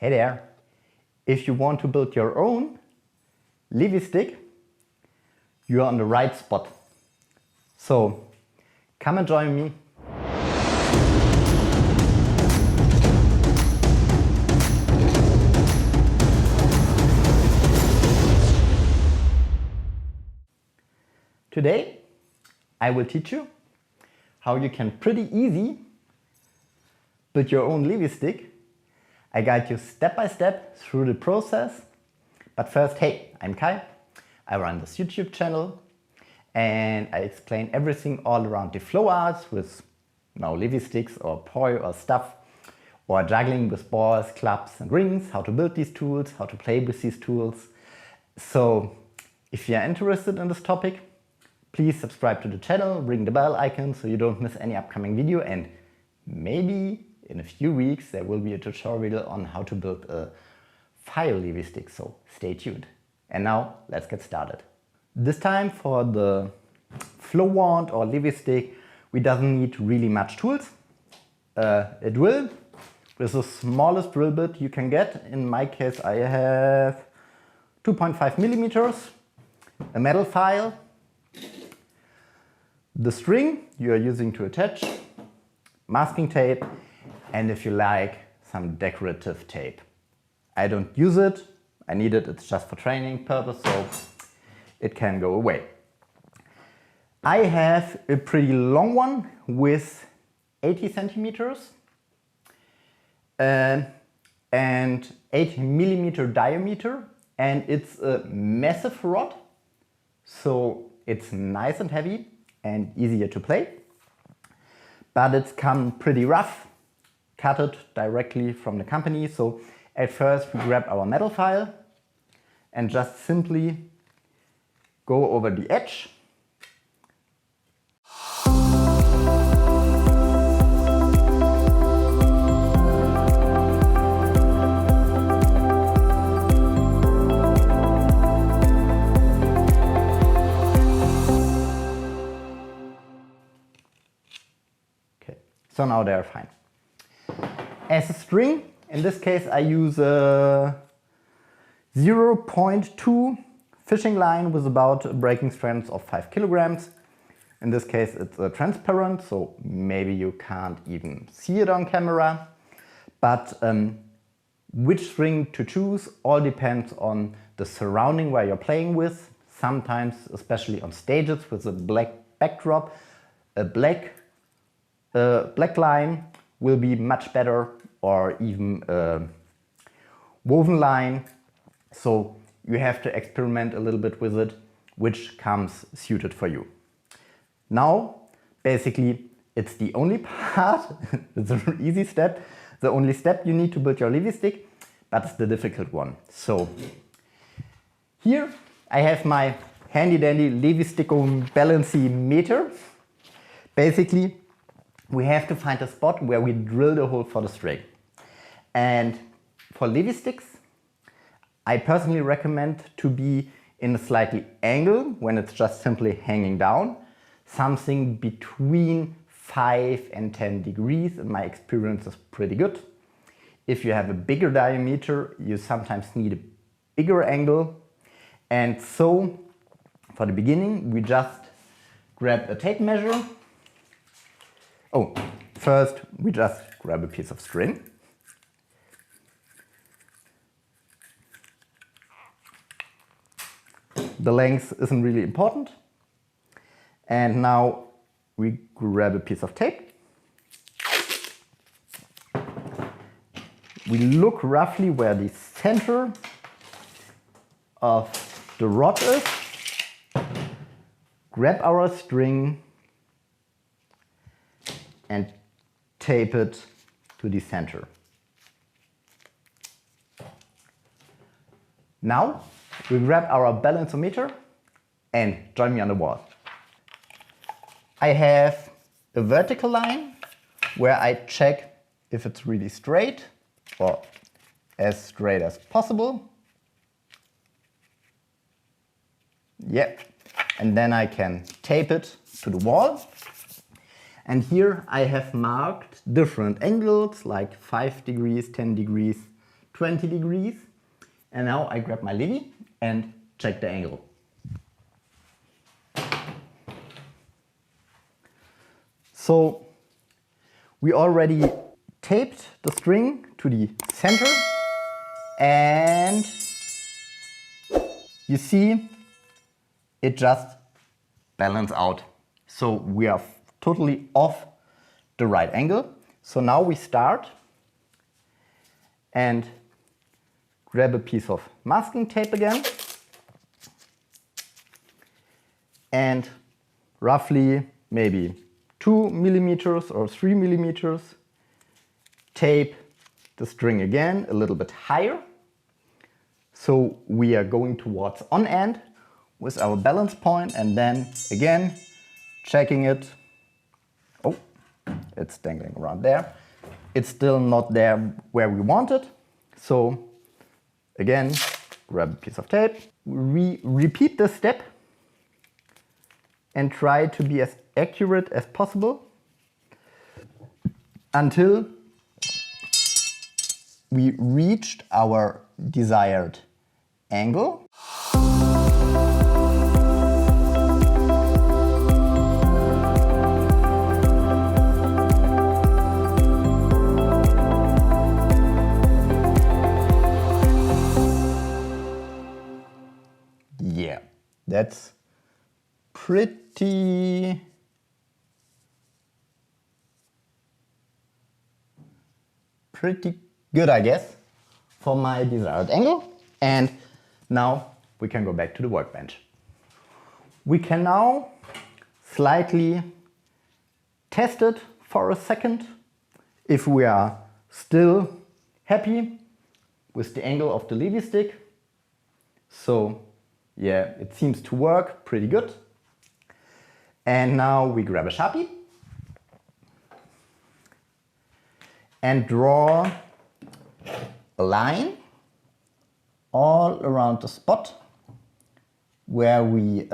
Hey there! If you want to build your own Levi stick, you're on the right spot. So come and join me. Today I will teach you how you can pretty easy build your own Levi stick. I guide you step by step through the process. But first, hey, I'm Kai. I run this YouTube channel and I explain everything all around the flow arts with Levi sticks or poi or stuff, or juggling with balls, clubs and rings, how to build these tools, how to play with these tools. So if you're interested in this topic, please subscribe to the channel, ring the bell icon so you don't miss any upcoming video, and maybe in a few weeks there will be a tutorial on how to build a file Levi stick, so stay tuned. And now let's get started. This time for the flow wand or Levi stick we doesn't need really much tools. It will with the smallest drill bit you can get. In my case I have 2.5 millimeters, a metal file, the string you are using to attach, masking tape, and if you like, some decorative tape. I don't use it, I need it, it's just for training purpose, so it can go away. I have a pretty long one with 80 centimeters and 8 millimeter diameter, and it's a massive rod, so it's nice and heavy and easier to play. But it's come pretty rough, cut it directly from the company. So at first we grab our metal file and just simply go over the edge. Okay, so now they are fine. As a string, in this case I use a 0.2 fishing line with about a breaking strength of 5 kilograms. In this case it's transparent, so maybe you can't even see it on camera. But which string to choose all depends on the surrounding where you're playing with. Sometimes, especially on stages with a black backdrop, a black line will be much better, or even a woven line. So you have to experiment a little bit with it, which comes suited for you. Now, basically, it's the only part, it's an easy step, the only step you need to build your Levi stick, but it's the difficult one. So here I have my handy dandy Levi stick balancemeter. Basically, we have to find a spot where we drill the hole for the string. And for Levi sticks, I personally recommend to be in a slightly angle when it's just simply hanging down. Something between 5 and 10 degrees, in my experience, is pretty good. If you have a bigger diameter, you sometimes need a bigger angle. And so, for the beginning, we just grab a tape measure. Oh, first we just grab a piece of string. The length isn't really important. And now we grab a piece of tape. We look roughly where the center of the rod is. Grab our string and tape it to the center. Now we grab our balanceometer and join me on the wall. I have a vertical line where I check if it's really straight, or as straight as possible. Yep. And then I can tape it to the wall. And here I have marked different angles like 5 degrees, 10 degrees, 20 degrees. And now I grab my Levi and check the angle. So we already taped the string to the center, and you see it just balances out. So we are totally off the right angle. So now we start and grab a piece of masking tape again and roughly maybe 2 millimeters or 3 millimeters tape the string again a little bit higher. So we are going towards on end with our balance point, and then again checking it. Oh, it's dangling around there. It's still not there where we want it. So again, grab a piece of tape. We repeat this step and try to be as accurate as possible until we reached our desired angle. Yeah, that's pretty good, I guess, for my desired angle. And now we can go back to the workbench. We can now slightly test it for a second if we are still happy with the angle of the Levi stick. So yeah, it seems to work pretty good. And now we grab a Sharpie and draw a line all around the spot where we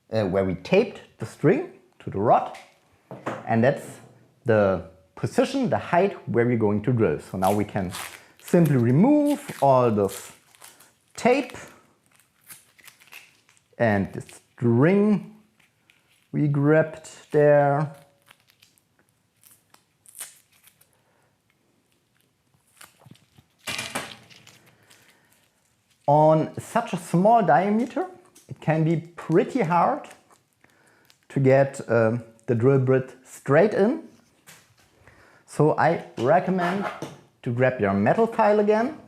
where we taped the string to the rod, and that's the position, the height where we're going to drill. So now we can simply remove all this tape and the string we grabbed there. On such a small diameter, it can be pretty hard to get the drill bit straight in. So I recommend to grab your metal file again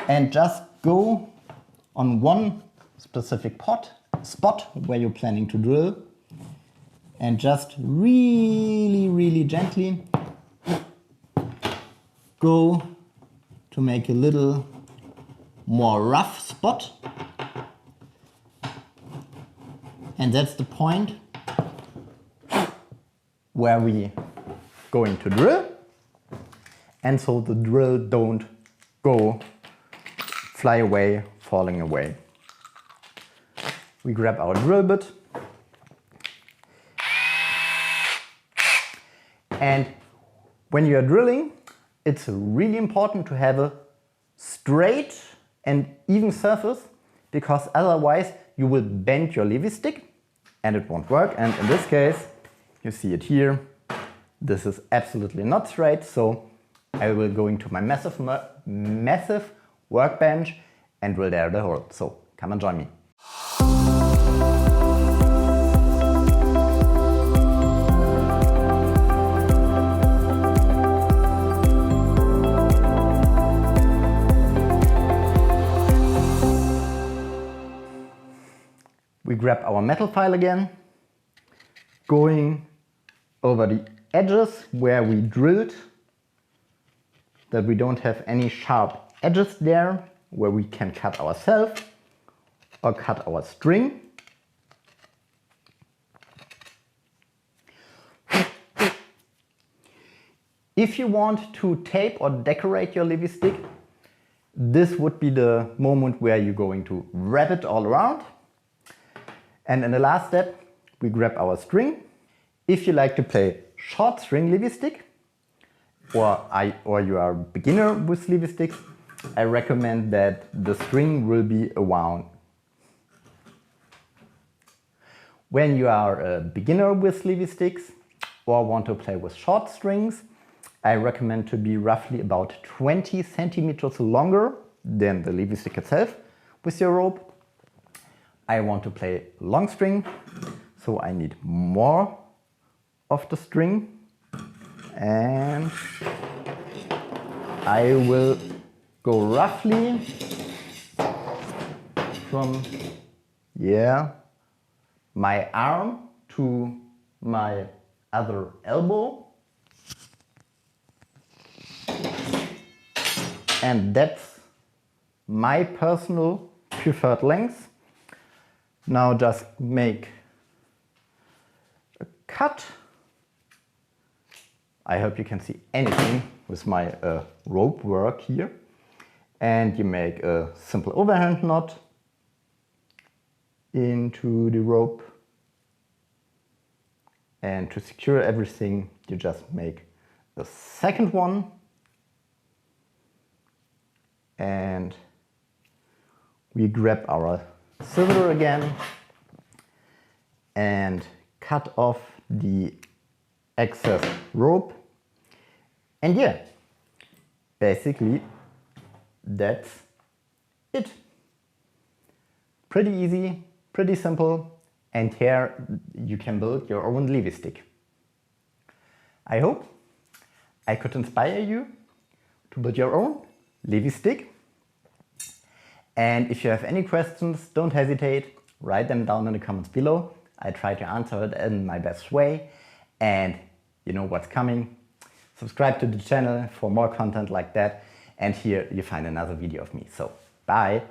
and just go on one specific spot where you're planning to drill, and just really gently go to make a little more rough spot. And that's the point where we going to drill, and so the drill don't go fly away, falling away. We grab our drill bit and when you are drilling, it's really important to have a straight and even surface, because otherwise you will bend your Levi stick and it won't work. And in this case, you see it here, this is absolutely not straight. So I will go into my massive workbench and drill there the hole. So come and join me. We grab our metal file again, going over the edges where we drilled, that we don't have any sharp edges there where we can cut ourselves or cut our string. If you want to tape or decorate your Levi stick, this would be the moment where you're going to wrap it all around. And in the last step, we grab our string. If you like to play short string Levi stick, or you are a beginner with Levi sticks, I recommend that the string will be around. When you are a beginner with Levi sticks or want to play with short strings, I recommend to be roughly about 20 centimeters longer than the Levi stick itself with your rope. I want to play long string, so I need more of the string, and I will go roughly from my arm to my other elbow, and that's my personal preferred length. Now just make a cut. I hope you can see anything with my rope work here. And you make a simple overhand knot into the rope. And to secure everything, you just make a second one. And we grab our scissor again and cut off the excess rope. And yeah, basically that's it. Pretty easy, pretty simple, and here you can build your own Levi stick. I hope I could inspire you to build your own Levi stick. And if you have any questions, don't hesitate, write them down in the comments below. I try to answer it in my best way. And you know what's coming. Subscribe to the channel for more content like that. And here you find another video of me. So, bye!